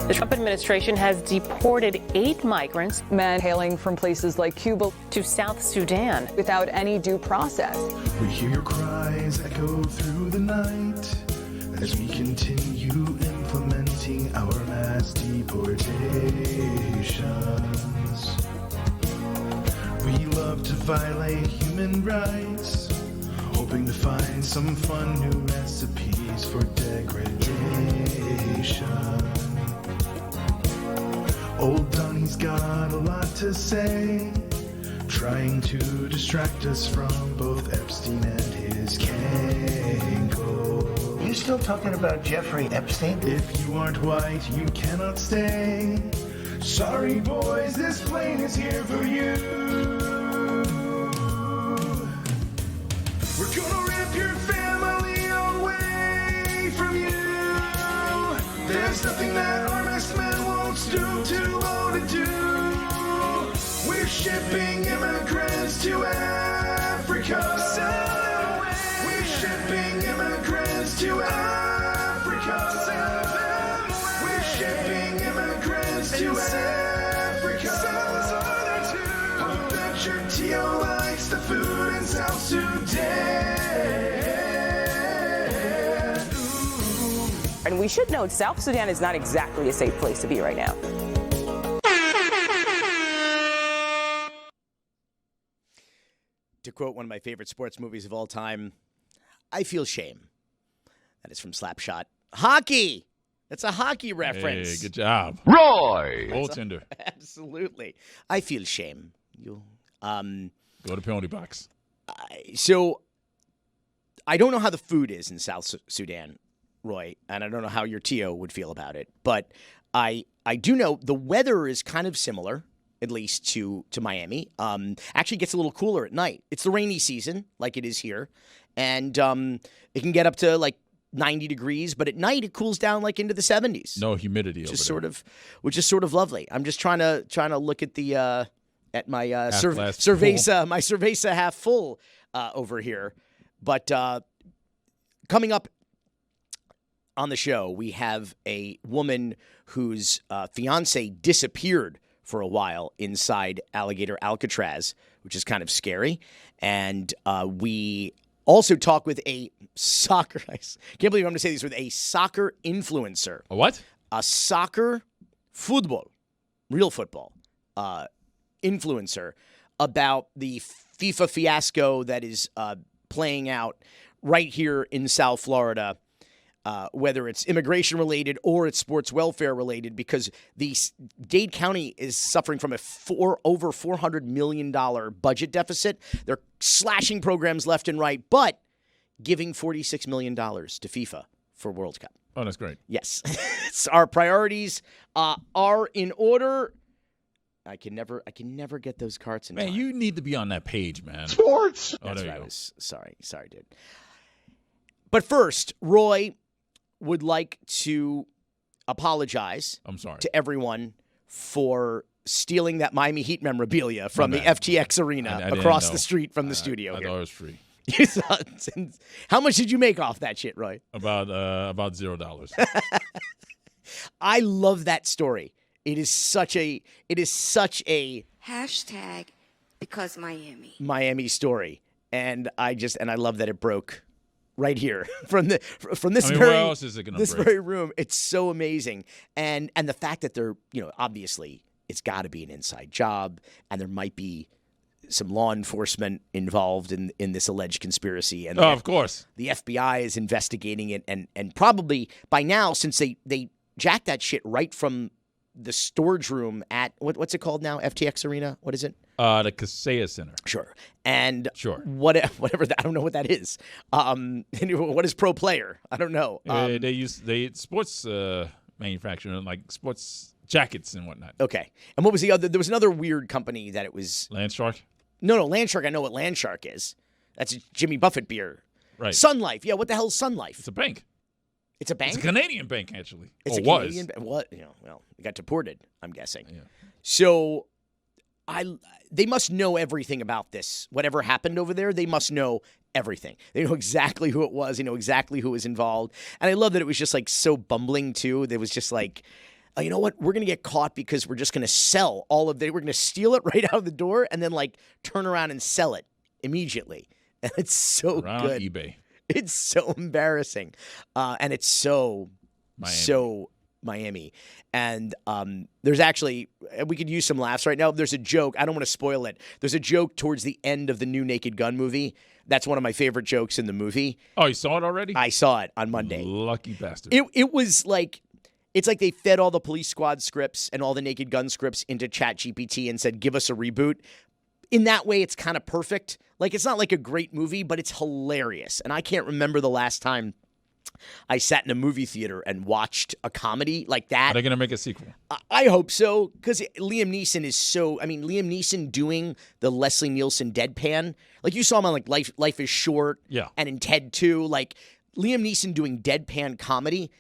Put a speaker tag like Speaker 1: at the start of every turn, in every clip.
Speaker 1: The Trump administration has deported 8 migrants,
Speaker 2: men hailing from places like Cuba,
Speaker 1: to South Sudan
Speaker 2: without any due process.
Speaker 3: We hear your cries echo through the night as we continue implementing our mass deportations. We love to violate human rights, hoping to find some fun new recipes for degradation. Old Donnie's got a lot to say, trying to distract us from both Epstein and his Kenko.
Speaker 4: You still talking about Jeffrey Epstein?
Speaker 3: If you aren't white, you cannot stay. Sorry, boys, this plane is here for you. We're gonna rip your family away from you. There's nothing that honest men won't stoop too low to do. We're shipping immigrants to Africa. We're shipping immigrants to Africa. We're shipping immigrants to Africa. I bet your Tio likes the food in South Sudan. Ooh.
Speaker 5: And we should note, South Sudan is not exactly a safe place to be right now.
Speaker 6: To quote one of my favorite sports movies of all time, I feel shame. That is from Slapshot. Hockey! That's a hockey reference.
Speaker 7: Hey, good job.
Speaker 8: Roy!
Speaker 7: Goaltender.
Speaker 6: Absolutely. I feel shame. You
Speaker 7: Go to penalty box.
Speaker 6: So, I don't know how the food is in South Sudan, Roy, and I don't know how your Tio would feel about it, but I do know the weather is kind of similar, at least to Miami. Actually gets a little cooler at night. It's the rainy season, like it is here, and it can get up to like 90 degrees, but at night it cools down like into the 70s.
Speaker 7: No humidity over there.
Speaker 6: Which is sort of lovely. I'm just trying to look at the at my cerveza, my cerveza half full over here. But coming up on the show, we have a woman whose fiance disappeared for a while inside Alligator Alcatraz, which is kind of scary. And we also talk with a soccer, I can't believe I'm going to say this, with a soccer influencer.
Speaker 7: A what?
Speaker 6: A soccer real football influencer about the FIFA fiasco that is playing out right here in South Florida. Whether it's immigration related or it's sports welfare related, because the Dade County is suffering from over $400 million budget deficit. They're slashing programs left and right, but giving $46 million to FIFA for World Cup.
Speaker 7: Oh, that's great.
Speaker 6: Yes. Our priorities are in order. I can never get those carts in
Speaker 7: Man,
Speaker 6: time.
Speaker 7: you need to be on that page, man.
Speaker 8: Sports!
Speaker 6: That's right. I was sorry, dude. But first, Roy would like to apologize to everyone for stealing that Miami Heat memorabilia from the FTX Arena across the street from the studio here.
Speaker 7: I thought it was free.
Speaker 6: How much did you make off that shit, Roy?
Speaker 7: About $0.
Speaker 6: I love that story. It is such a
Speaker 9: hashtag because
Speaker 6: Miami story. And I love that it broke right here from this
Speaker 7: where else is it gonna break?
Speaker 6: Very room. It's so amazing. And the fact that they're, obviously it's got to be an inside job, and there might be some law enforcement involved in this alleged conspiracy. And
Speaker 7: of course,
Speaker 6: the FBI is investigating it, and probably by now, since they jacked that shit right from the storage room at what's it called now? FTX Arena? What is it?
Speaker 7: The Kaseya Center.
Speaker 6: Sure. And
Speaker 7: sure.
Speaker 6: Whatever that, I don't know what that is. What is pro player? I don't know.
Speaker 7: They sports manufacturing, like sports jackets and whatnot.
Speaker 6: Okay. And what was the other? There was another weird company that it was
Speaker 7: Landshark.
Speaker 6: No, Landshark. I know what Landshark is. That's a Jimmy Buffett beer.
Speaker 7: Right.
Speaker 6: Sun Life. Yeah. What the hell is Sun Life?
Speaker 7: It's a bank.
Speaker 6: It's a bank?
Speaker 7: It's a Canadian bank, actually.
Speaker 6: It's
Speaker 7: or
Speaker 6: a
Speaker 7: was.
Speaker 6: Canadian bank. What? Well, it got deported, I'm guessing.
Speaker 7: Yeah.
Speaker 6: So they must know everything about this. Whatever happened over there, they must know everything. They know exactly who it was. They know exactly who was involved. And I love that it was just like so bumbling, too. There was just like, you know what? We're going to get caught because we're just going to sell all of we're going to steal it right out of the door and then like turn around and sell it immediately. And it's so
Speaker 7: around
Speaker 6: good.
Speaker 7: eBay.
Speaker 6: It's so embarrassing. And it's so Miami. And there's actually, we could use some laughs right now. There's a joke. I don't want to spoil it. There's a joke towards the end of the new Naked Gun movie. That's one of my favorite jokes in the movie.
Speaker 7: Oh, you saw it already?
Speaker 6: I saw it on Monday.
Speaker 7: Lucky bastard.
Speaker 6: It was like, it's like they fed all the Police Squad scripts and all the Naked Gun scripts into ChatGPT and said, give us a reboot. In that way, it's kind of perfect. Like, it's not like a great movie, but it's hilarious. And I can't remember the last time I sat in a movie theater and watched a comedy like that.
Speaker 7: Are they going to make a sequel?
Speaker 6: I hope so, because Liam Neeson is so... I mean, Liam Neeson doing the Leslie Nielsen deadpan. Like, you saw him on, like, Life is Short.
Speaker 7: Yeah.
Speaker 6: And in Ted 2. Like, Liam Neeson doing deadpan comedy,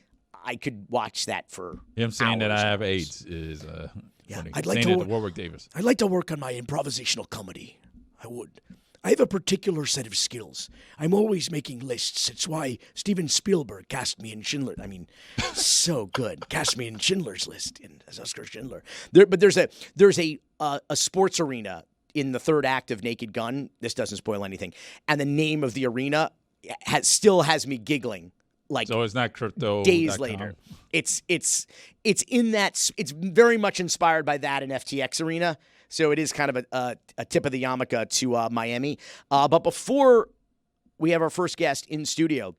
Speaker 6: I could watch that for
Speaker 7: Him saying that I have
Speaker 6: hours.
Speaker 7: AIDS is funny.
Speaker 6: I'd like
Speaker 7: saying
Speaker 6: to
Speaker 7: it to Warwick Davis.
Speaker 8: I'd like to work on my improvisational comedy. I would. I have a particular set of skills. I'm always making lists. It's why Steven Spielberg cast me in Schindler. I mean, so good. Cast me in Schindler's List as Oscar Schindler. But there's a sports arena in the third act of Naked Gun. This doesn't spoil anything. And the name of the arena still has me giggling. Like,
Speaker 7: so it's not crypto.
Speaker 6: Days later. It's in that. It's very much inspired by that in FTX Arena. So it is kind of a tip of the yarmulke to Miami. But before we have our first guest in studio,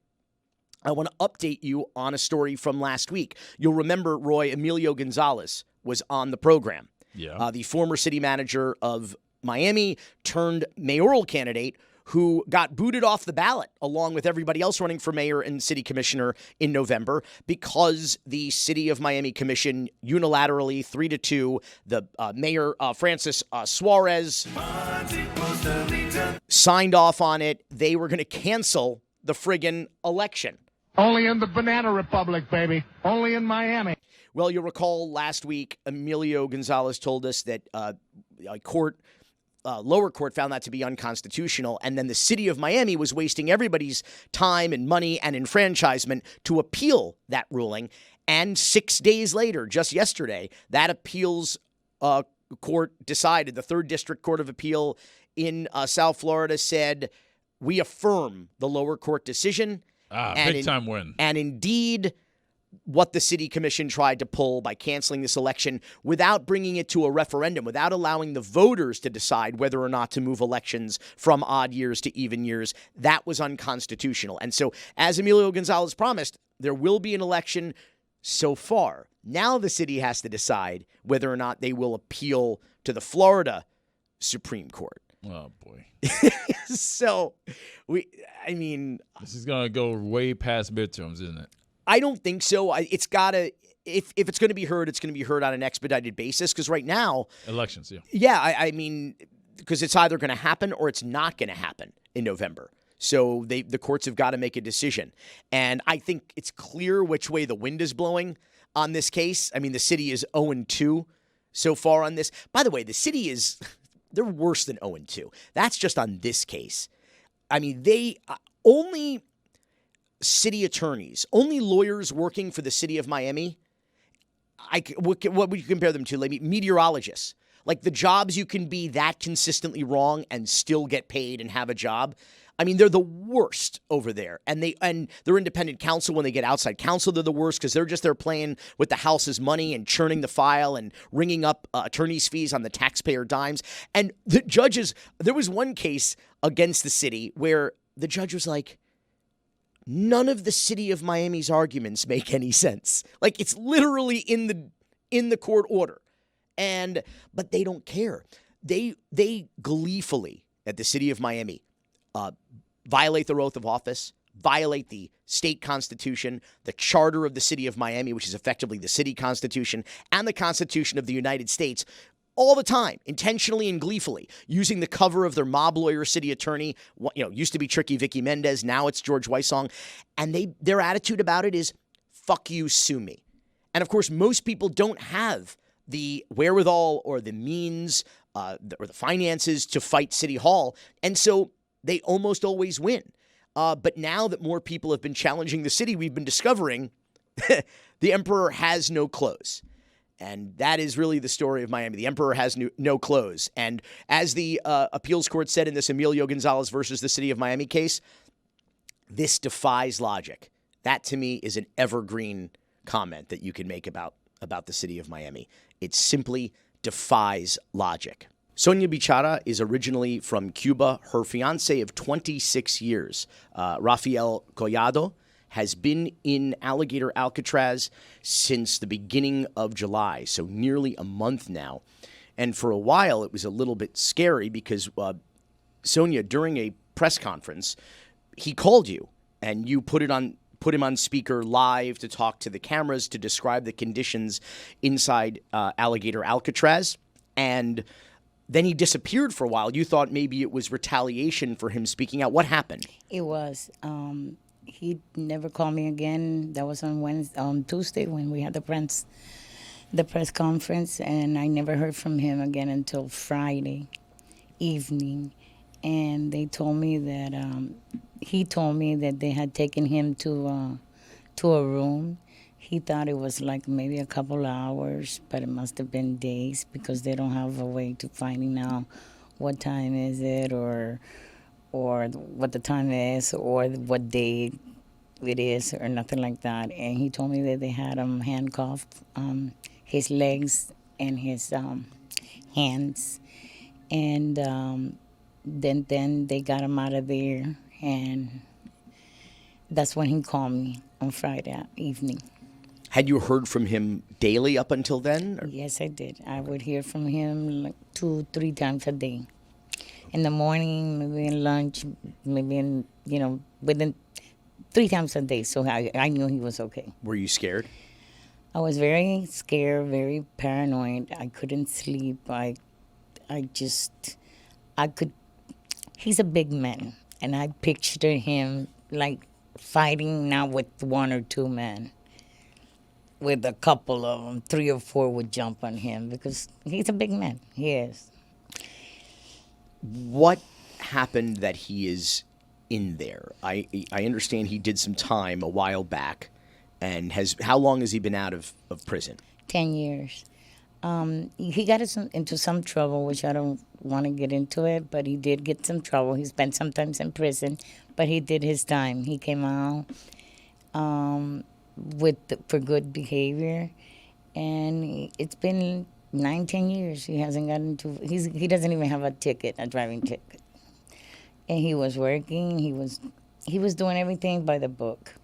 Speaker 6: I want to update you on a story from last week. You'll remember, Roy, Emilio Gonzalez was on the program.
Speaker 7: Yeah.
Speaker 6: The former city manager of Miami turned mayoral candidate who got booted off the ballot along with everybody else running for mayor and city commissioner in November because the city of Miami commission unilaterally 3-2, the mayor Francis Suarez signed off on it. They were going to cancel the friggin' election.
Speaker 9: Only in the Banana Republic, baby. Only in Miami.
Speaker 6: Well, you'll recall last week, Emilio Gonzalez told us that a lower court found that to be unconstitutional, and then the city of Miami was wasting everybody's time and money and enfranchisement to appeal that ruling. And 6 days later, just yesterday, that appeals court decided, the 3rd District Court of Appeal in South Florida said, we affirm the lower court decision.
Speaker 7: Big time win.
Speaker 6: And indeed, what the city commission tried to pull by canceling this election without bringing it to a referendum, without allowing the voters to decide whether or not to move elections from odd years to even years, that was unconstitutional. And so, as Emilio Gonzalez promised, there will be an election so far. Now the city has to decide whether or not they will appeal to the Florida Supreme Court.
Speaker 7: Oh, boy.
Speaker 6: So, this
Speaker 7: is going to go way past midterms, isn't it?
Speaker 6: I don't think so. It's got to, if it's going to be heard, it's going to be heard on an expedited basis. Because right now,
Speaker 7: elections, yeah.
Speaker 6: Yeah, because it's either going to happen or it's not going to happen in November. So the courts have got to make a decision. And I think it's clear which way the wind is blowing on this case. I mean, the city is 0-2 so far on this. By the way, the city is, they're worse than 0-2. That's just on this case. I mean, they only city attorneys, only lawyers working for the city of Miami, what would you compare them to? Like meteorologists. Like the jobs you can be that consistently wrong and still get paid and have a job. I mean, they're the worst over there. And they're independent counsel. When they get outside counsel, they're the worst because they're just there playing with the house's money and churning the file and ringing up attorney's fees on the taxpayer dimes. And the judges, there was one case against the city where the judge was like, none of the city of Miami's arguments make any sense. Like it's literally in the court order. But they don't care. They gleefully at the city of Miami violate their oath of office, violate the state constitution, the charter of the city of Miami, which is effectively the city constitution, and the Constitution of the United States all the time, intentionally and gleefully, using the cover of their mob lawyer city attorney. Used to be Tricky Vicky Mendez, now it's George Weissong. And their attitude about it is, fuck you, sue me. And of course, most people don't have the wherewithal or the means or the finances to fight City Hall. And so they almost always win. But now that more people have been challenging the city, we've been discovering the emperor has no clothes. And that is really the story of Miami. The emperor has no clothes. And as the appeals court said in this Emilio Gonzalez versus the city of Miami case, this defies logic. That, to me, is an evergreen comment that you can make about the city of Miami. It simply defies logic. Sonia Bichara is originally from Cuba. Her fiancé of 26 years, Rafael Collado, has been in Alligator Alcatraz since the beginning of July, so nearly a month now. And for a while, it was a little bit scary because Sonia, during a press conference, he called you and you put him on speaker live to talk to the cameras to describe the conditions inside Alligator Alcatraz. And then he disappeared for a while. You thought maybe it was retaliation for him speaking out. What happened?
Speaker 10: It was. He never called me again. That was on Tuesday when we had the press conference, and I never heard from him again until Friday evening. And they told me that he told me that they had taken him to a room. He thought it was like maybe a couple of hours, but it must have been days because they don't have a way to finding out what time is it or what the time is or what day it is or nothing like that. And he told me that they had him handcuffed, his legs and his hands. And then they got him out of there. And that's when he called me on Friday evening.
Speaker 6: Had you heard from him daily up until then? Or?
Speaker 10: Yes, I did. I would hear from him like 2-3 times a day. In the morning, maybe in lunch, maybe in, within 3 times a day. So I knew he was okay.
Speaker 6: Were you scared?
Speaker 10: I was very scared, very paranoid. I couldn't sleep. He's a big man. And I pictured him like fighting not with 1 or 2 men. With a couple of them, 3 or 4 would jump on him because he's a big man. He is.
Speaker 6: What happened that he is in there? I understand he did some time a while back, and how long has he been out of prison?
Speaker 10: 10 years. He got into some trouble, which I don't want to get into it, but he did get some trouble. He spent some time in prison, but he did his time. He came out for good behavior, and it's been 9-10 years. He hasn't gotten he doesn't even have a driving ticket. And he was working. He was doing everything by the book.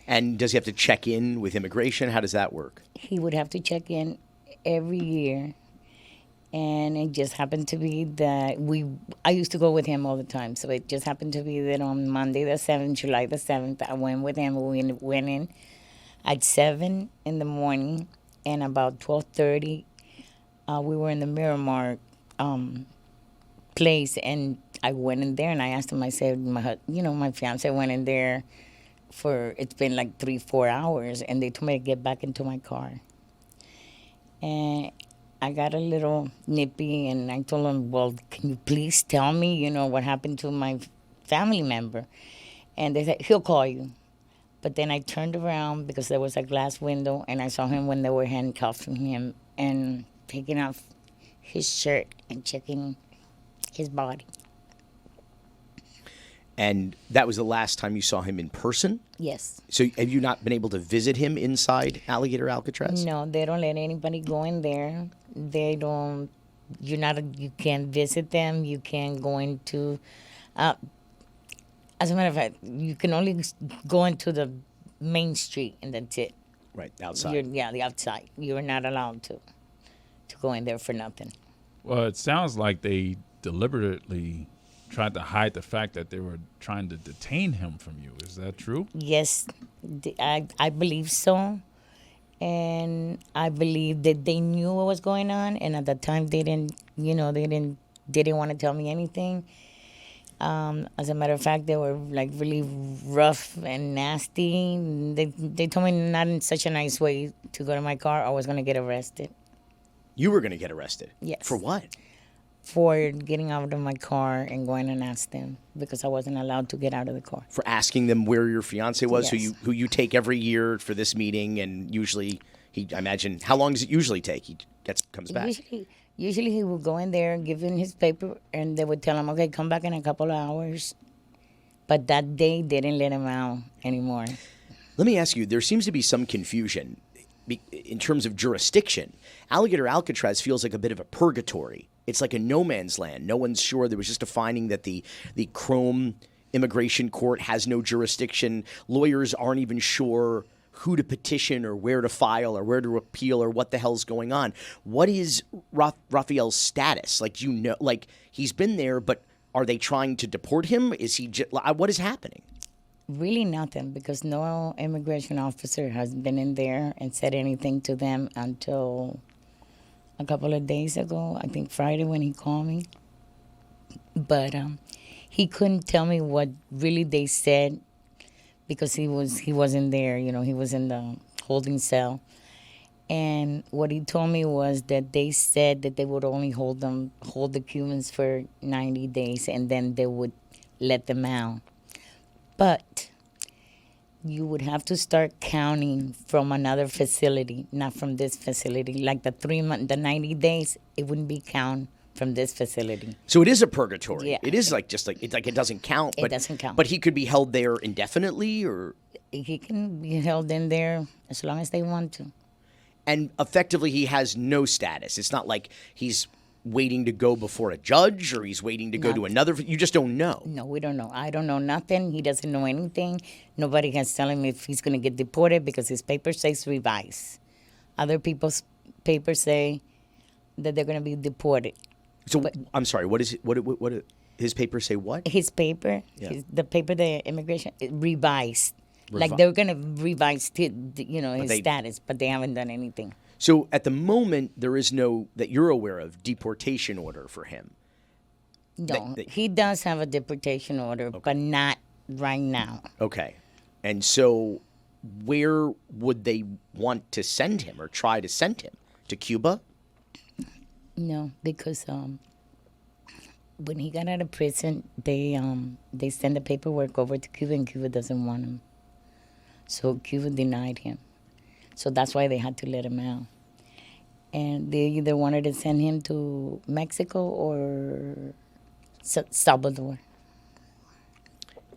Speaker 6: And does he have to check in with immigration? How does that work?
Speaker 10: He would have to check in every year. And it just happened to be that I used to go with him all the time. So it just happened to be that on Monday the 7th, July the 7th, I went with him. We went in at 7 in the morning, and about 12:30, we were in the Miramar place, and I went in there, and I asked him, I said, my fiancé went in there it's been like 3-4 hours, and they told me to get back into my car. And I got a little nippy, and I told him, well, can you please tell me, what happened to my family member? And they said, he'll call you. But then I turned around because there was a glass window, and I saw him when they were handcuffing him and taking off his shirt and checking his body.
Speaker 6: And that was the last time you saw him in person?
Speaker 10: Yes.
Speaker 6: So have you not been able to visit him inside Alligator Alcatraz?
Speaker 10: No, they don't let anybody go in there. They don't. You can't visit them. You can't go into. As a matter of fact, you can only go into the main street, and that's it.
Speaker 6: Right, outside.
Speaker 10: The outside. You're not allowed to go in there for nothing.
Speaker 7: Well, it sounds like they deliberately tried to hide the fact that they were trying to detain him from you. Is that true?
Speaker 10: Yes, I believe so. And I believe that they knew what was going on, and at the time they didn't want to tell me anything. As a matter of fact, they were like really rough and nasty. They told me not in such a nice way to go to my car. I was going to get arrested.
Speaker 6: You were going to get arrested?
Speaker 10: Yes.
Speaker 6: For what?
Speaker 10: For getting out of my car and going and ask them because I wasn't allowed to get out of the car.
Speaker 6: For asking them where your fiancé was,
Speaker 10: Yes.
Speaker 6: who you take every year for this meeting and usually I imagine, how long does it usually take? He comes back.
Speaker 10: Usually he would go in there, give in his paper, and they would tell him, okay, come back in a couple of hours. But that day, they didn't let him out anymore.
Speaker 6: Let me ask you, there seems to be some confusion in terms of jurisdiction. Alligator Alcatraz feels like a bit of a purgatory. It's like a no man's land. No one's sure. There was just a finding that the Chrome Immigration Court has no jurisdiction. Lawyers aren't even sure who to petition or where to file or where to appeal or what the hell's going on. What is Rafael's status? Like, like he's been there, but are they trying to deport him? Is he what is happening?
Speaker 10: Really nothing, because no immigration officer has been in there and said anything to them until a couple of days ago. I think Friday when he called me. But he couldn't tell me what really they said because he wasn't there. He was in the holding cell. And what he told me was that they said that they would only hold the Cubans for 90 days and then they would let them out. But you would have to start counting from another facility, not from this facility. Like the 90 days, it wouldn't be counted from this facility.
Speaker 6: So it is a purgatory.
Speaker 10: Yeah.
Speaker 6: It is it doesn't count.
Speaker 10: It doesn't count.
Speaker 6: But he could be held there indefinitely, or
Speaker 10: he can be held in there as long as they want to.
Speaker 6: And effectively, he has no status. It's not like he's waiting to go before a judge or he's waiting to go to another. You just don't know.
Speaker 10: No, we don't know. I don't know nothing. He doesn't know anything. Nobody has told him if he's going to get deported because his paper says revised. Other people's papers say that they're going to be deported.
Speaker 6: So I'm sorry. What is it? What his papers say? What
Speaker 10: his paper?
Speaker 6: Yeah.
Speaker 10: The paper, the immigration revised. Like they're going to revise, his status, but they haven't done anything.
Speaker 6: So at the moment, there is no, that you're aware of, deportation order for him.
Speaker 10: No, he does have a deportation order, but not right now.
Speaker 6: Okay. And so where would they want to send him or try to send him? To Cuba?
Speaker 10: No, because when he got out of prison, they sent the paperwork over to Cuba, and Cuba doesn't want him. So Cuba denied him. So that's why they had to let him out. And they either wanted to send him to Mexico or Salvador.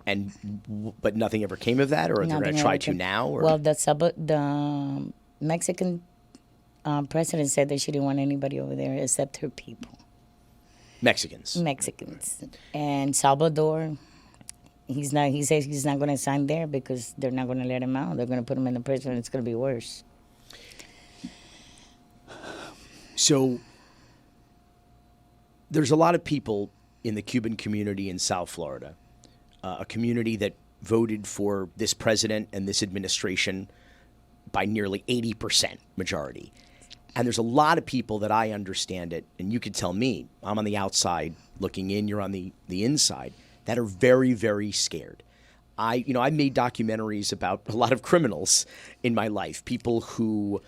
Speaker 6: But nothing ever came of that, or they're going to try to now? Or?
Speaker 10: Well, the Mexican president said that she didn't want anybody over there except her people.
Speaker 6: Mexicans.
Speaker 10: And Salvador, he says he's not going to sign there because they're not going to let him out. They're going to put him in the prison, and it's going to be worse.
Speaker 6: So there's a lot of people in the Cuban community in South Florida, a community that voted for this president and this administration by nearly 80% majority. And there's a lot of people that I understand it, and you could tell me, I'm on the outside looking in, you're on the inside, that are very, very scared. I made documentaries about a lot of criminals in my life, people who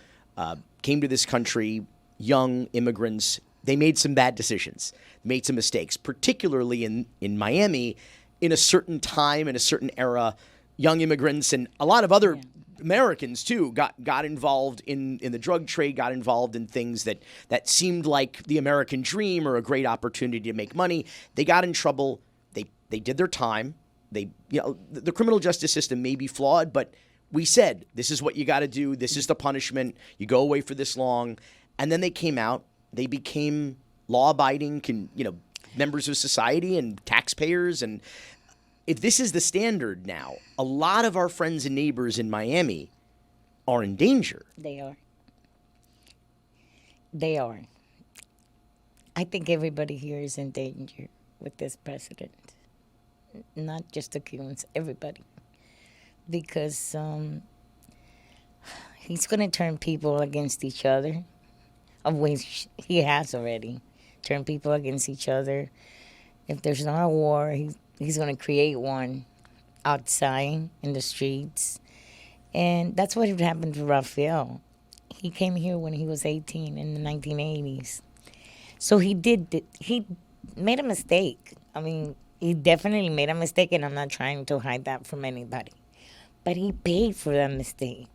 Speaker 6: came to this country, young immigrants. They made some bad decisions, made some mistakes, particularly in Miami, in a certain time, in a certain era. Young immigrants and a lot of other Americans, too, got involved in the drug trade, got involved in things that seemed like the American dream or a great opportunity to make money. They got in trouble. They did their time. The criminal justice system may be flawed, but we said, this is what you got to do. This is the punishment. You go away for this long. And then they came out. They became law-abiding, members of society and taxpayers. And if this is the standard now, a lot of our friends and neighbors in Miami are in danger.
Speaker 10: They are. I think everybody here is in danger with this president. Not just the Cubans, everybody. Because he's going to turn people against each other, of which he has already turned people against each other. If there's not a war, he's going to create one outside in the streets. And that's what happened to Rafael. He came here when he was 18 in the 1980s. So he made a mistake. I mean, he definitely made a mistake, and I'm not trying to hide that from anybody. But he paid for that mistake.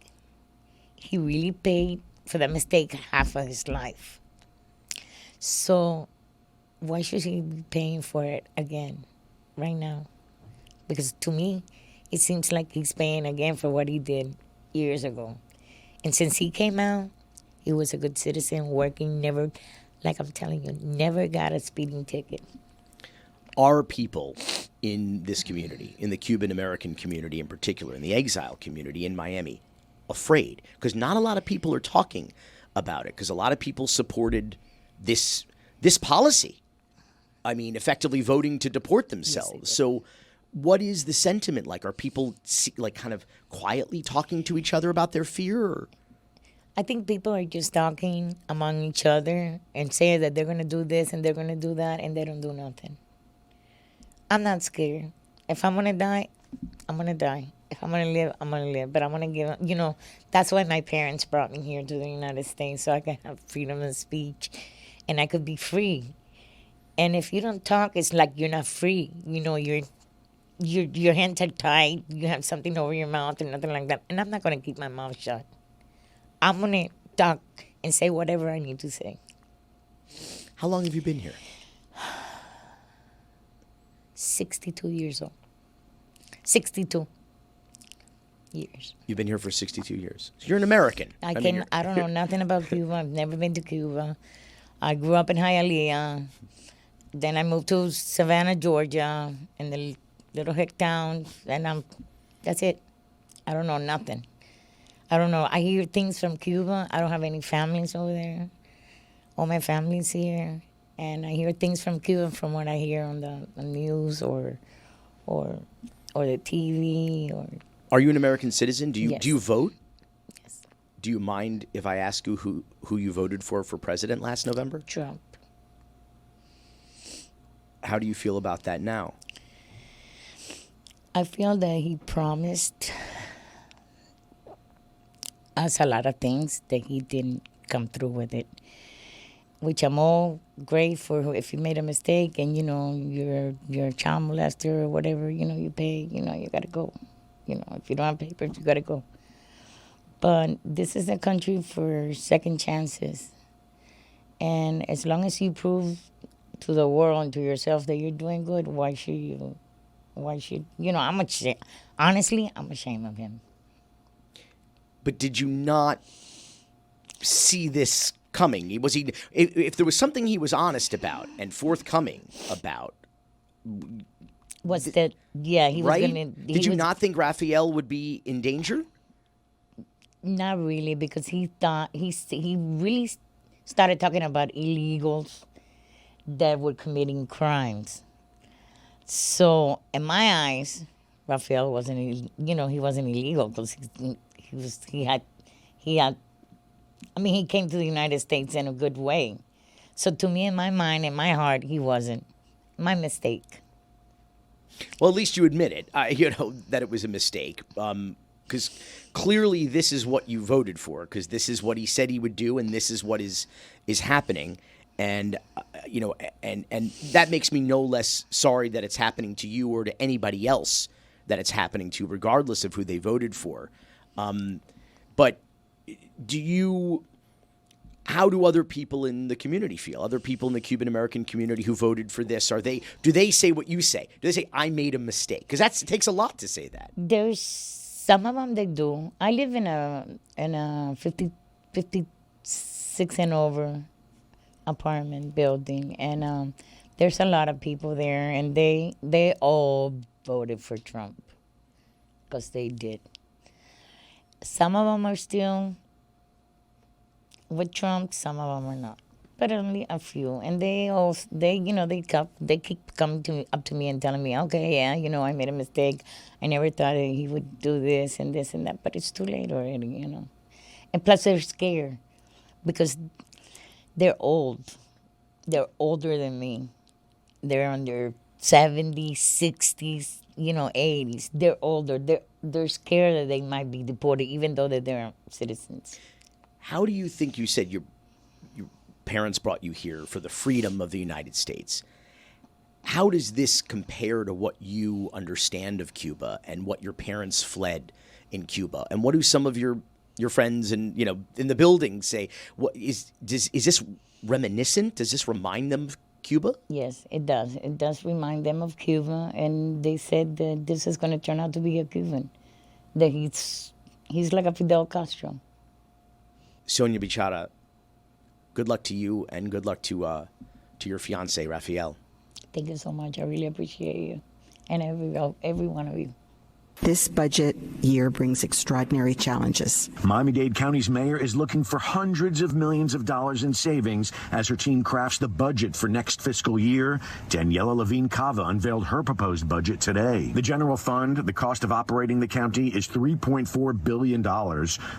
Speaker 10: he really paid for that mistake half of his life. So why should he be paying for it again right now? Because to me, it seems like he's paying again for what he did years ago. And since he came out, he was a good citizen, working, never, like I'm telling you, never got a speeding ticket.
Speaker 6: Are people in this community, in the Cuban American community in particular, in the exile community in Miami, afraid? Because not a lot of people are talking about it, because a lot of people supported this policy. I mean, effectively voting to deport themselves. Yes, so what is the sentiment like? Are people like kind of quietly talking to each other about their fear? Or?
Speaker 10: I think people are just talking among each other and saying that they're going to do this and they're going to do that, and they don't do nothing. I'm not scared. If I'm going to die, I'm going to die. If I'm going to live, I'm going to live. But I'm going to give, that's why my parents brought me here to the United States, so I can have freedom of speech and I could be free. And if you don't talk, it's like you're not free. Your hands are tied. You have something over your mouth and nothing like that. And I'm not going to keep my mouth shut. I'm going to talk and say whatever I need to say.
Speaker 6: How long have you been here?
Speaker 10: 62 years old. 62 years.
Speaker 6: You've been here for 62 years. So you're an American.
Speaker 10: I don't know nothing about Cuba. I've never been to Cuba. I grew up in Hialeah. Then I moved to Savannah, Georgia, in the little hick town, and that's it. I don't know nothing. I don't know. I hear things from Cuba. I don't have any families over there. All my family's here, and I hear things from Cuba from what I hear on the news or the TV. Or
Speaker 6: are you an American citizen? Do you
Speaker 10: Yes.
Speaker 6: do you vote?
Speaker 10: Yes.
Speaker 6: Do you mind if I ask you who you voted for president last November?
Speaker 10: Trump.
Speaker 6: How do you feel about that now?
Speaker 10: I feel that he promised us a lot of things that he didn't come through with it, which I'm all great for. If you made a mistake and, you're a child molester or whatever, you pay, you got to go. If you don't have papers, you got to go. But this is a country for second chances. And as long as you prove to the world and to yourself that you're doing good, why should honestly, I'm ashamed of him.
Speaker 6: But did you not see this coming? If there was something he was honest about and forthcoming about,
Speaker 10: was that, yeah, he was
Speaker 6: right?
Speaker 10: going to...
Speaker 6: Did you not think Raphael would be in danger?
Speaker 10: Not really, because he thought, he really started talking about illegals that were committing crimes. So, in my eyes, Raphael wasn't, he wasn't illegal because he came to the United States in a good way. So to me, in my mind, in my heart, he wasn't. My mistake.
Speaker 6: Well, at least you admit it, that it was a mistake. Because clearly this is what you voted for, because this is what he said he would do, and this is what is happening. And, and that makes me no less sorry that it's happening to you or to anybody else that it's happening to, regardless of who they voted for. But how do other people in the community feel? Other people in the Cuban American community who voted for this, do they say what you say? Do they say, I made a mistake? Because it takes a lot to say that.
Speaker 10: There's some of them that do. I live in a 56 and over apartment building, and there's a lot of people there, and they all voted for Trump because they did. Some of them are still with Trump, some of them are not, but only a few. And they keep coming up to me and telling me, okay, yeah, I made a mistake. I never thought he would do this and that, but it's too late already, And plus they're scared because they're old. They're older than me. They're in their 70s, 60s, 80s. They're older. They're scared that they might be deported, even though that they're citizens.
Speaker 6: How do you think, you said your parents brought you here for the freedom of the United States? How does this compare to what you understand of Cuba and what your parents fled in Cuba? And what do some of your your friends and, in the building say, "What is this reminiscent? Does this remind them of Cuba?"
Speaker 10: Yes, it does. It does remind them of Cuba, and they said that this is going to turn out to be a Cuban, that he's like a Fidel Castro.
Speaker 6: Sonia Bichara, good luck to you, and good luck to your fiancé, Rafael.
Speaker 10: Thank you so much. I really appreciate you and every one of you.
Speaker 11: This budget year brings extraordinary challenges.
Speaker 12: Miami-Dade County's mayor is looking for hundreds of millions of dollars in savings as her team crafts the budget for next fiscal year. Daniela Levine Cava unveiled her proposed budget today. The general fund, the cost of operating the county, is $3.4 billion.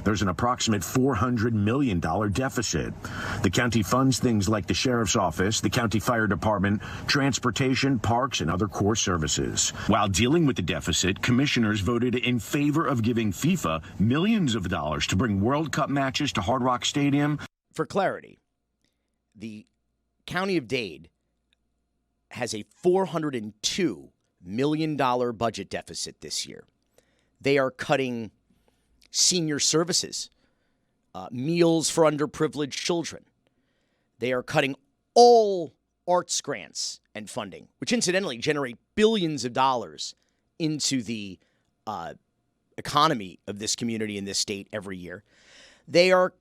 Speaker 12: There's an approximate $400 million deficit. The county funds things like the sheriff's office, the county fire department, transportation, parks, and other core services. While dealing with the deficit, commissioners voted in favor of giving FIFA millions of dollars to bring World Cup matches to Hard Rock Stadium.
Speaker 6: For clarity, the County of Dade has a $402 million budget deficit this year. They are cutting senior services, meals for underprivileged children. They are cutting all arts grants and funding, which incidentally generate billions of dollars into the economy of this community in this state every year. They are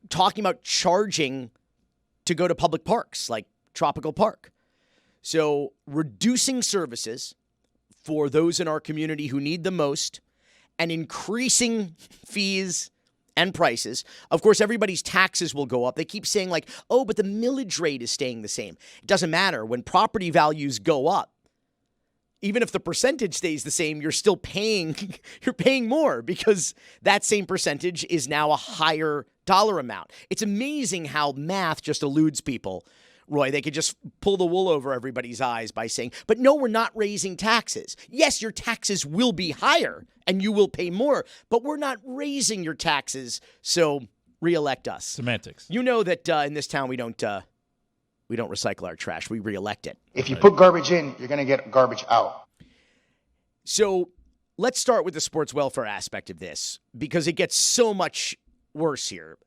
Speaker 6: talking about charging to go to public parks like Tropical Park. So reducing services for those in our community who need them most and increasing fees and prices. Of course, everybody's taxes will go up. They keep saying like, oh, but the millage rate is staying the same. It doesn't matter. When property values go up, even if the percentage stays the same, you're still paying, you're paying more because that same percentage is now a higher dollar amount. It's amazing how math just eludes people, Roy. They could just pull the wool over everybody's eyes by saying, but no, we're not raising taxes. Yes, your taxes will be higher and you will pay more, but we're not raising your taxes, so reelect us.
Speaker 7: Semantics.
Speaker 6: You know that in this town we don't recycle our trash. We reelect it.
Speaker 4: If you put garbage in, you're going to get garbage out.
Speaker 6: So let's start with the sports welfare aspect of this because it gets so much worse here.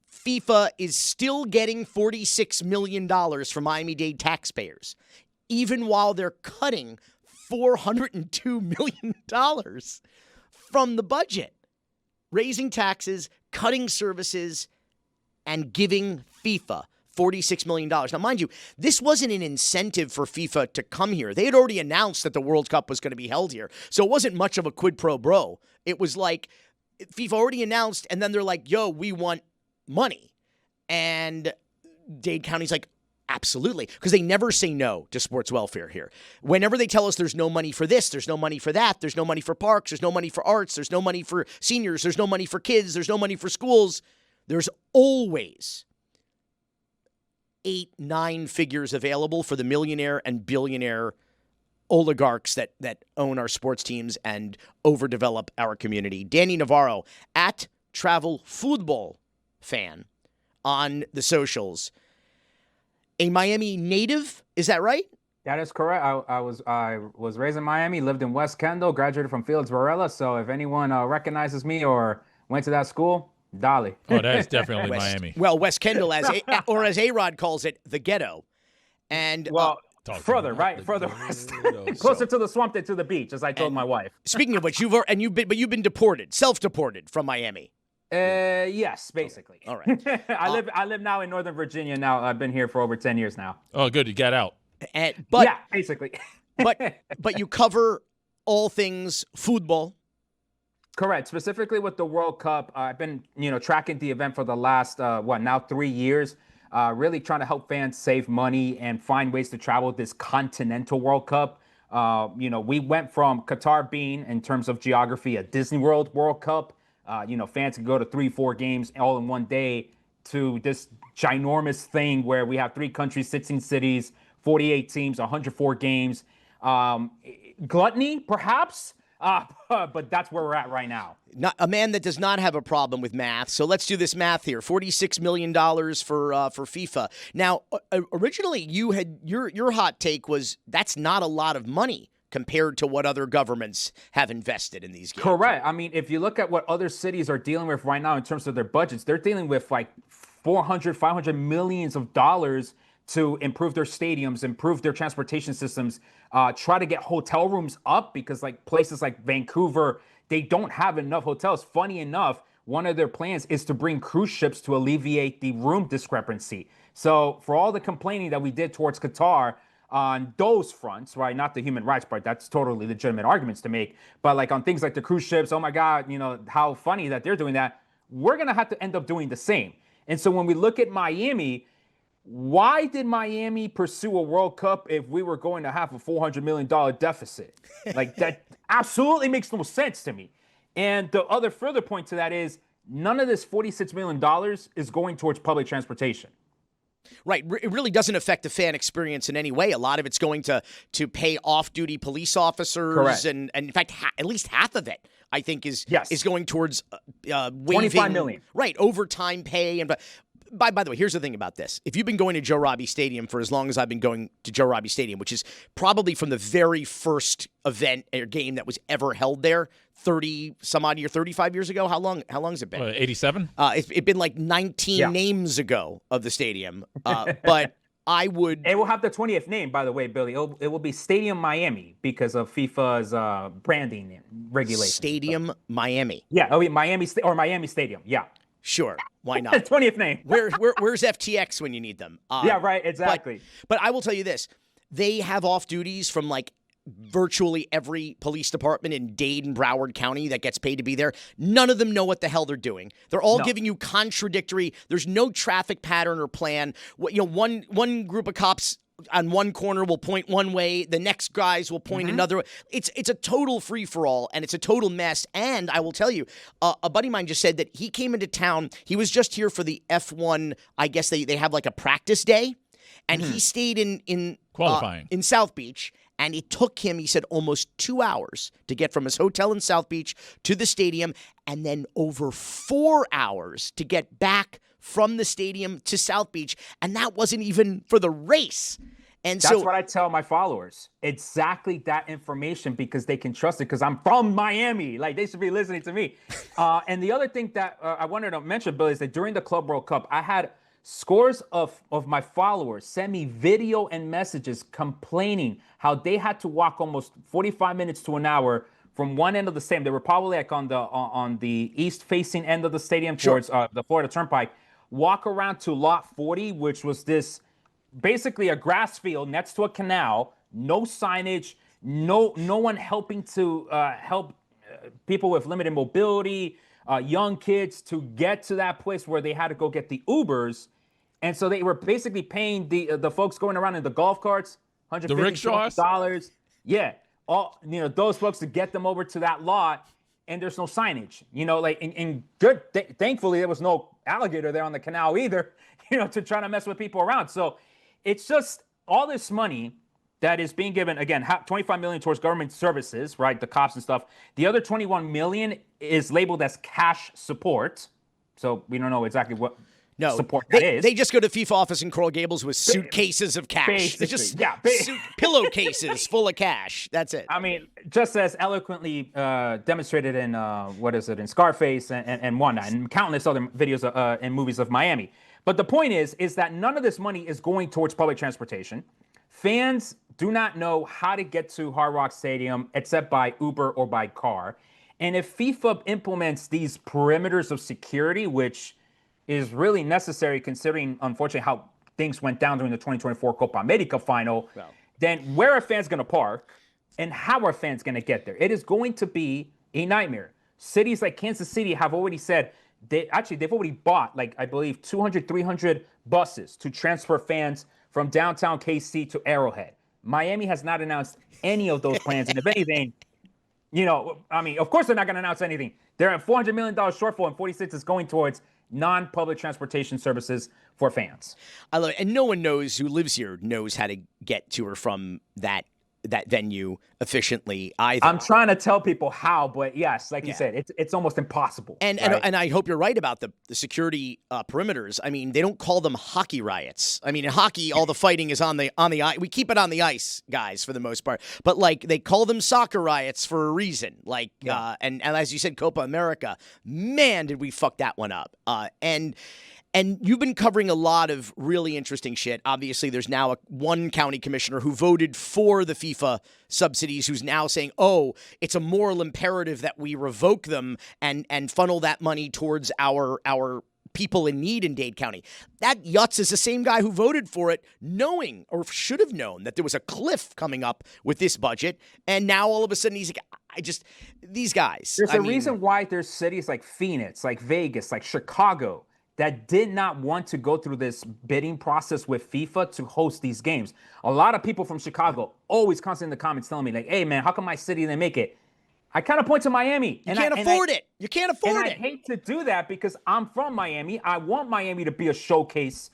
Speaker 6: FIFA is still getting $46 million from Miami-Dade taxpayers, even while they're cutting $402 million from the budget, raising taxes, cutting services, and giving FIFA $46 million. Now, mind you, this wasn't an incentive for FIFA to come here. They had already announced that the World Cup was going to be held here. So it wasn't much of a quid pro bro. It was like FIFA already announced, and then they're like, yo, we want money. And Dade County's like, absolutely. Because they never say no to sports welfare here. Whenever they tell us there's no money for this, there's no money for that, there's no money for parks, there's no money for arts, there's no money for seniors, there's no money for kids, there's no money for schools, there's always 8-9 figures available for the millionaire and billionaire oligarchs that own our sports teams and overdevelop our community. Danny Navarro at Travel Football Fan on the socials. A Miami native, is that right?
Speaker 13: That is correct. I was raised in Miami, lived in West Kendall, graduated from Fields Varela. So if anyone recognizes me or went to that school, Dolly.
Speaker 7: Oh, that's definitely Miami.
Speaker 6: Well, West Kendall, as A-Rod calls it, the ghetto. And
Speaker 13: further west, closer to the swamp than to the beach, as I told my wife.
Speaker 6: Speaking of which, you've been deported, self-deported from Miami.
Speaker 13: Yes, basically.
Speaker 6: All right.
Speaker 13: I live now in Northern Virginia. Now I've been here for over 10 years now.
Speaker 7: Oh, good, you got out.
Speaker 13: Yeah, basically.
Speaker 6: but you cover all things football.
Speaker 13: Correct. Specifically with the World Cup, I've been, tracking the event for the last, now 3 years, really trying to help fans save money and find ways to travel this continental World Cup. We went from Qatar being, in terms of geography, a Disney World Cup. Fans can go to 3-4 games all in one day to this ginormous thing where we have 3 countries, 16 cities, 48 teams, 104 games. Gluttony, perhaps? But that's where we're at right now.
Speaker 6: Not a man that does not have a problem with math. So let's do this math here. $46 million for FIFA. Now, originally you had your hot take was that's not a lot of money compared to what other governments have invested in these games.
Speaker 13: Correct. I mean, if you look at what other cities are dealing with right now in terms of their budgets, they're dealing with like 500 millions of dollars to improve their stadiums, improve their transportation systems, try to get hotel rooms up, because like places like Vancouver, they don't have enough hotels. Funny enough, one of their plans is to bring cruise ships to alleviate the room discrepancy. So for all the complaining that we did towards Qatar on those fronts, right, not the human rights part, that's totally legitimate arguments to make, but like on things like the cruise ships, oh my God, you know, how funny that they're doing that. We're going to have to end up doing the same. And so when we look at Miami, why did Miami pursue a World Cup if we were going to have a $400 million deficit? Like, that absolutely makes no sense to me. And the other further point to that is none of this $46 million is going towards public transportation.
Speaker 6: Right. It really doesn't affect the fan experience in any way. A lot of it's going to pay off-duty police officers.
Speaker 13: Correct.
Speaker 6: And in fact, at least half of it, I think, is going towards waiving.
Speaker 13: 25 million.
Speaker 6: Right. Overtime pay. And by the way, here's the thing about this. If you've been going to Joe Robbie Stadium for as long as I've been going to Joe Robbie Stadium, which is probably from the very first event or game that was ever held there, 35 years ago. How long has it been?
Speaker 7: 87?
Speaker 6: It's been like 19 names ago of the stadium. But I would.
Speaker 13: It will have the 20th name, by the way, Billy. It will be Stadium Miami because of FIFA's branding and regulations.
Speaker 6: Stadium Miami.
Speaker 13: Yeah, it'll be Miami Stadium. Yeah.
Speaker 6: Sure. Why not?
Speaker 13: 20th name.
Speaker 6: Where's FTX when you need them?
Speaker 13: Yeah, right. Exactly.
Speaker 6: But I will tell you this. They have off duties from like virtually every police department in Dade and Broward County that gets paid to be there. None of them know what the hell they're doing. They're all giving you contradictory. There's no traffic pattern or plan. One group of cops on one corner will point one way, the next guys will point another way. It's a total free-for-all, and it's a total mess. And I will tell you, a buddy of mine just said that he came into town. He was just here for the F1, I guess they have like a practice day, and he stayed in
Speaker 7: qualifying
Speaker 6: in South Beach, and it took him, he said, almost 2 hours to get from his hotel in South Beach to the stadium, and then over 4 hours to get back from the stadium to South Beach, and that wasn't even for the race. And
Speaker 13: that's what I tell my followers. Exactly that information, because they can trust it, because I'm from Miami. Like, they should be listening to me. And the other thing that I wanted to mention, Bill, is that during the Club World Cup, I had scores of my followers send me video and messages complaining how they had to walk almost 45 minutes to an hour from one end of the stadium. They were probably like on the east-facing end of the stadium towards the Florida Turnpike, walk around to Lot 40, which was this basically a grass field next to a canal, no signage, no one helping to help people with limited mobility, young kids to get to that place where they had to go get the Ubers. And so they were basically paying the folks going around in the golf carts $150 Yeah, those folks to get them over to that lot, and there's no signage. Thankfully there was no alligator there on the canal either, to try to mess with people around. So it's just all this money that is being given, again, $25 million towards government services, right, the cops and stuff. The other $21 million is labeled as cash support. So we don't know exactly what support that is.
Speaker 6: They just go to FIFA office in Coral Gables with suitcases of cash. They just pillowcases full of cash. That's it.
Speaker 13: I mean, just as eloquently demonstrated in in Scarface and whatnot, and countless other videos and movies of Miami. But the point is that none of this money is going towards public transportation. Fans do not know how to get to Hard Rock Stadium except by Uber or by car. And if FIFA implements these perimeters of security, which is really necessary considering, unfortunately, how things went down during the 2024 Copa America final, then where are fans going to park and how are fans going to get there? It is going to be a nightmare. Cities like Kansas City have already said, they've already bought, like, I believe, 200, 300 buses to transfer fans from downtown KC to Arrowhead. Miami has not announced any of those plans. And if anything, of course they're not going to announce anything. They're at $400 million shortfall, and 46 is going towards non-public transportation services for fans.
Speaker 6: I love it. And no one who lives here knows how to get to or from that that venue efficiently either.
Speaker 13: I'm trying to tell people how, but yes, like you said, it's almost impossible.
Speaker 6: And I hope you're right about the security perimeters. I mean, they don't call them hockey riots. I mean, in hockey, all the fighting is on the ice. We keep it on the ice, guys, for the most part. But like they call them soccer riots for a reason. Like and as you said, Copa America, man, did we fuck that one up. And you've been covering a lot of really interesting shit. Obviously, there's now one county commissioner who voted for the FIFA subsidies who's now saying, oh, it's a moral imperative that we revoke them and funnel that money towards our people in need in Dade County. That Yutz is the same guy who voted for it, knowing or should have known that there was a cliff coming up with this budget. And now all of a sudden he's like, these guys.
Speaker 13: There's a reason why there's cities like Phoenix, like Vegas, like Chicago, that did not want to go through this bidding process with FIFA to host these games. A lot of people from Chicago always constantly in the comments telling me, like, hey, man, how come my city didn't make it? I kind of point to Miami.
Speaker 6: You can't afford it. You can't afford it.
Speaker 13: I hate to do that because I'm from Miami. I want Miami to be a showcase,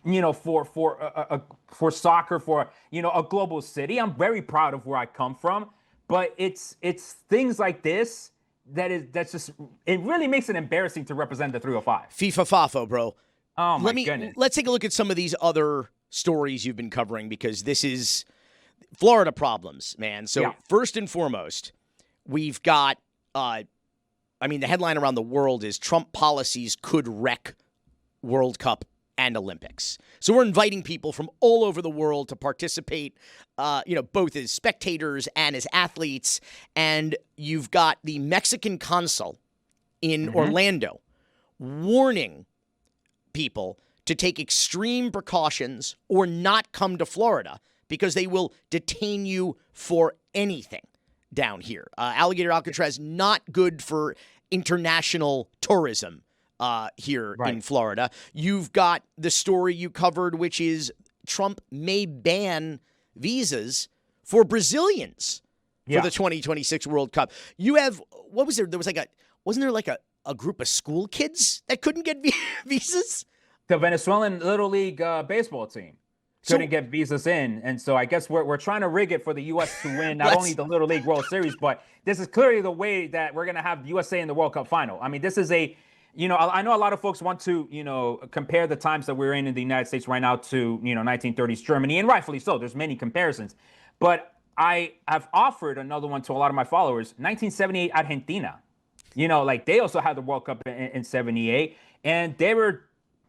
Speaker 13: for soccer, for, a global city. I'm very proud of where I come from. But it's things like this it really makes it embarrassing to represent the 305.
Speaker 6: FIFA Fafo, bro.
Speaker 13: Oh, my goodness.
Speaker 6: Let's take a look at some of these other stories you've been covering because this is Florida problems, man. So first and foremost, we've got, the headline around the world is Trump policies could wreck World Cup and Olympics. So we're inviting people from all over the world to participate, both as spectators and as athletes. And you've got the Mexican consul in Orlando warning people to take extreme precautions or not come to Florida because they will detain you for anything down here. Alligator Alcatraz, not good for international tourism here in Florida. You've got the story you covered, which is Trump may ban visas for Brazilians for the 2026 World Cup. You have, what was there? There was wasn't there a group of school kids that couldn't get visas?
Speaker 13: The Venezuelan Little League baseball team couldn't get visas in. And so I guess we're trying to rig it for the U.S. to win not only the Little League World Series, but this is clearly the way that we're going to have USA in the World Cup final. I mean, this is I know a lot of folks want to, compare the times that we're in the United States right now to, 1930s Germany, and rightfully so. There's many comparisons. But I have offered another one to a lot of my followers, 1978 Argentina. They also had the World Cup in 78, and they were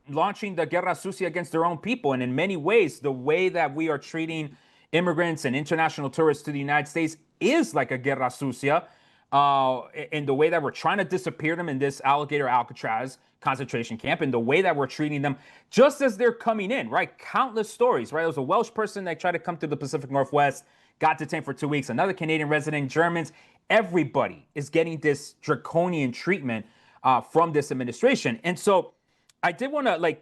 Speaker 13: launching the Guerra Sucia against their own people. And in many ways, the way that we are treating immigrants and international tourists to the United States is like a Guerra Sucia. In the way that we're trying to disappear them in this Alligator Alcatraz concentration camp, and the way that we're treating them just as they're coming in, right? Countless stories, right? There was a Welsh person that tried to come to the Pacific Northwest, got detained for 2 weeks. Another Canadian resident, Germans. Everybody is getting this draconian treatment from this administration. And so I did want to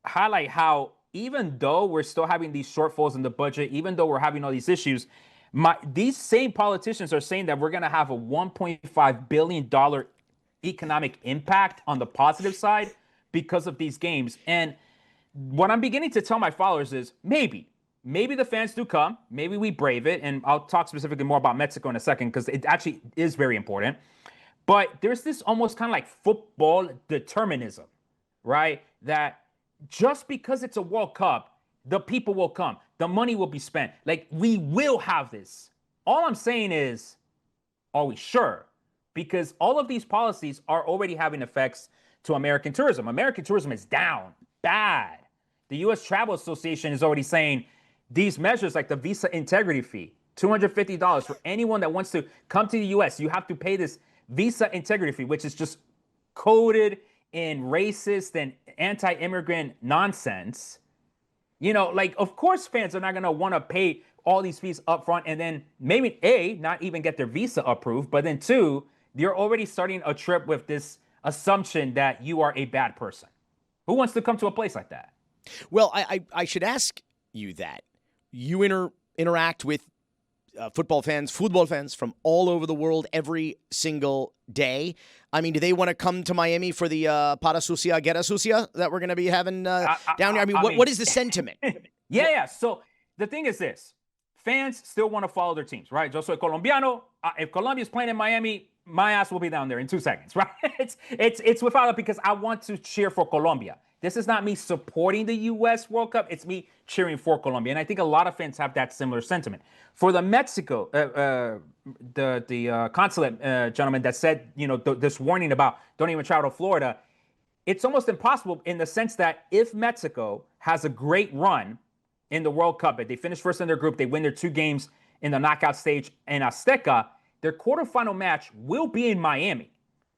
Speaker 13: highlight how even though we're still having these shortfalls in the budget, even though we're having all these issues, these same politicians are saying that we're going to have a $1.5 billion economic impact on the positive side because of these games. And what I'm beginning to tell my followers is maybe the fans do come. Maybe we brave it. And I'll talk specifically more about Mexico in a second because it actually is very important. But there's this almost kind of like football determinism, right? That just because it's a World Cup, the people will come. The money will be spent. We will have this. All I'm saying is, are we sure? Because all of these policies are already having effects to American tourism. American tourism is down bad. The U.S. Travel Association is already saying these measures like the visa integrity fee, $250 for anyone that wants to come to the U.S., you have to pay this visa integrity fee, which is just coded in racist and anti-immigrant nonsense. Of course fans are not going to want to pay all these fees up front and then maybe A, not even get their visa approved, but then 2, you're already starting a trip with this assumption that you are a bad person. Who wants to come to a place like that?
Speaker 6: Well, I should ask you that. You interact with football fans from all over the world every single day. I mean, do they want to come to Miami for the Para Sucia, Guerra Sucia that we're going to be having down here? I mean, what is the sentiment?
Speaker 13: Yeah. So the thing is this. fans still want to follow their teams, right? Yo soy colombiano. If Colombia is playing in Miami, my ass will be down there in 2 seconds, right? It's without it because I want to cheer for Colombia. This is not me supporting the U.S. World Cup. It's me cheering for Colombia. And I think a lot of fans have that similar sentiment. For the Mexico, the consulate gentleman that said, this warning about don't even travel to Florida, it's almost impossible in the sense that if Mexico has a great run in the World Cup, if they finish first in their group, they win their 2 games in the knockout stage in Azteca, their quarterfinal match will be in Miami.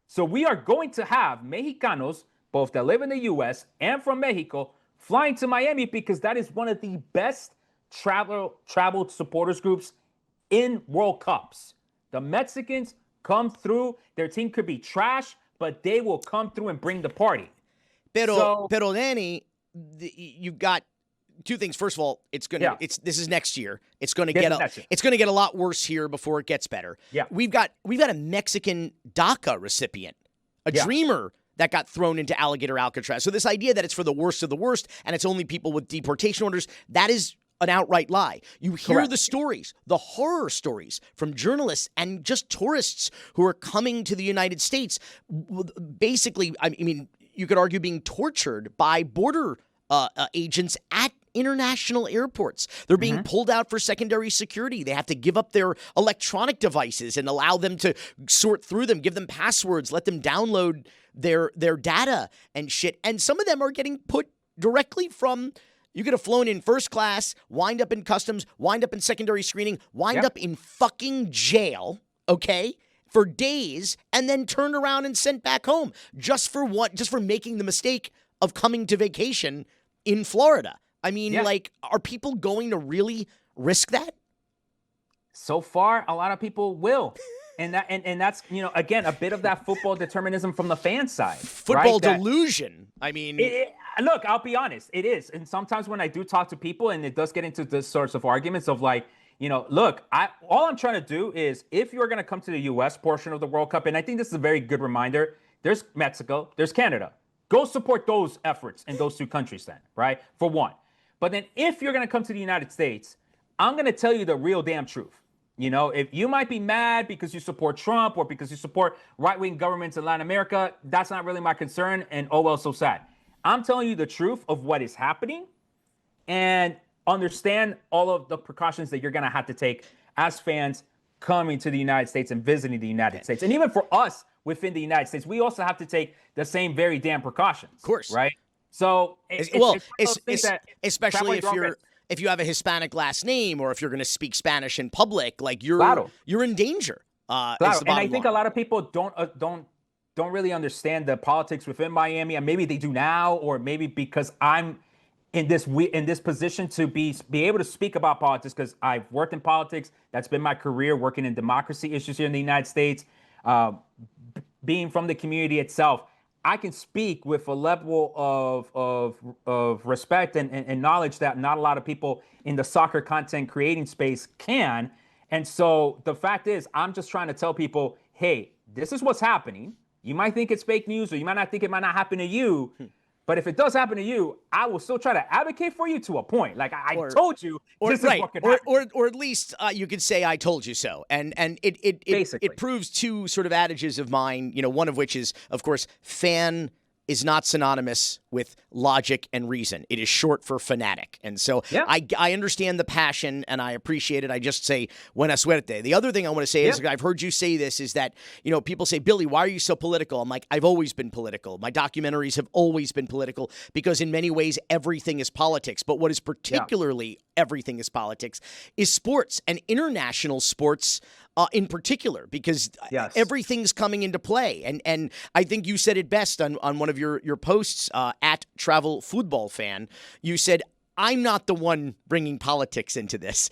Speaker 13: So we are going to have Mexicanos, both that live in the U.S. and from Mexico, flying to Miami because that is one of the best traveled supporters groups in World Cups. The Mexicans come through. Their team could be trash, but they will come through and bring the party.
Speaker 6: Pero Danny, you've got 2 things. First of all, this is next year. It's going to get a lot worse here before it gets better.
Speaker 13: Yeah.
Speaker 6: We've got a Mexican DACA recipient, a dreamer that got thrown into Alligator Alcatraz. So this idea that it's for the worst of the worst and it's only people with deportation orders, that is an outright lie. You hear the stories, the horror stories from journalists and just tourists who are coming to the United States, basically, I mean, you could argue being tortured by border agents at international airports. They're being pulled out for secondary security. They have to give up their electronic devices and allow them to sort through them, give them passwords, let them download their data and shit. And some of them are getting put directly from, you could have flown in first class, wind up in customs, wind up in secondary screening, wind up in fucking jail, okay, for days, and then turned around and sent back home just for making the mistake of coming to vacation in Florida. I mean, are people going to really risk that?
Speaker 13: So far, a lot of people will. And that's, again, a bit of that football determinism from the fan side.
Speaker 6: Football delusion. I mean,
Speaker 13: look, I'll be honest, it is. And sometimes when I do talk to people, and it does get into this sorts of arguments of like, look, all I'm trying to do is, if you're going to come to the U.S. portion of the World Cup, and I think this is a very good reminder, there's Mexico, there's Canada. Go support those efforts in those 2 countries then, right? For one. But then if you're going to come to the United States, I'm going to tell you the real damn truth. If you might be mad because you support Trump or because you support right-wing governments in Latin America, that's not really my concern. And oh, well, so sad. I'm telling you the truth of what is happening and understand all of the precautions that you're going to have to take as fans coming to the United States and visiting the United States. And even for us within the United States, we also have to take the same very damn precautions.
Speaker 6: Of course.
Speaker 13: Right? So,
Speaker 6: especially if you have a Hispanic last name or if you're going to speak Spanish in public, like you're in danger.
Speaker 13: And I think a lot of people don't really understand the politics within Miami, and maybe they do now, or maybe because I'm in this position to be able to speak about politics because I've worked in politics. That's been my career, working in democracy issues here in the United States, being from the community itself. I can speak with a level of respect and knowledge that not a lot of people in the soccer content creating space can. And so the fact is, I'm just trying to tell people, hey, this is what's happening. You might think it's fake news, or you might not think it might not happen to you. But if it does happen to you, I will still try to advocate for you to a point. Like I told you, this is what could happen.
Speaker 6: Or at least you could say, I told you so. And it proves 2 sort of adages of mine, one of which is, of course, fan is not synonymous with logic and reason. It is short for fanatic. And so I understand the passion and I appreciate it. I just say, buena suerte. The other thing I want to say is, I've heard you say this, is that, people say, Billy, why are you so political? I'm like, I've always been political. My documentaries have always been political because in many ways, everything is politics. But what is particularly everything is politics is sports, and international sports in particular, because everything's coming into play. And I think you said it best on one of your posts at Travel Football Fan. You said, I'm not the one bringing politics into this.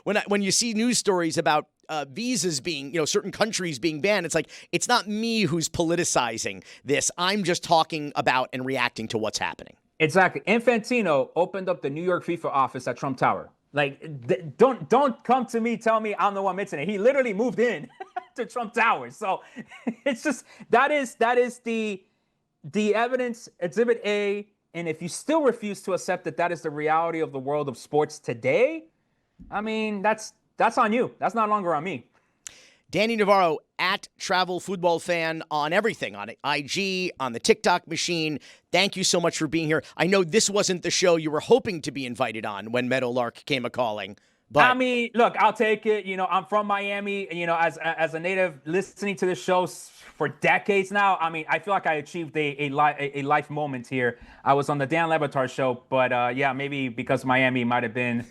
Speaker 6: When you see news stories about visas being, certain countries being banned, it's like, it's not me who's politicizing this. I'm just talking about and reacting to what's happening.
Speaker 13: Exactly. Infantino opened up the New York FIFA office at Trump Tower. Like, don't come to me, tell me I'm the one mentioning it. He literally moved in to Trump Tower. So it's just, that is the evidence, Exhibit A. And if you still refuse to accept that is the reality of the world of sports today, I mean, that's on you. That's no longer on me.
Speaker 6: Danny Navarro at Travel Football Fan on everything, on IG, on the TikTok machine. Thank you so much for being here. I know this wasn't the show you were hoping to be invited on when Meadowlark came a-calling. But
Speaker 13: I mean, look, I'll take it. You know, I'm from Miami. You know, as a native listening to this show for decades now, I mean, I feel like I achieved a life moment here. I was on the Dan Le Batard Show, but yeah, maybe because Miami might have been.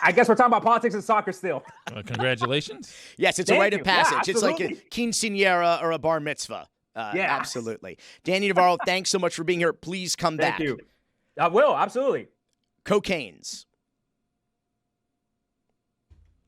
Speaker 13: I guess we're talking about politics and soccer still.
Speaker 7: Congratulations.
Speaker 6: Yes, it's
Speaker 13: Thank
Speaker 6: a rite
Speaker 13: you.
Speaker 6: of passage.
Speaker 13: Yeah,
Speaker 6: it's like a quinceañera or a bar mitzvah.
Speaker 13: Yeah.
Speaker 6: Absolutely. Danny Navarro, thanks so much for being here. Please come back.
Speaker 13: Thank you. I will, absolutely.
Speaker 6: Cocaine's.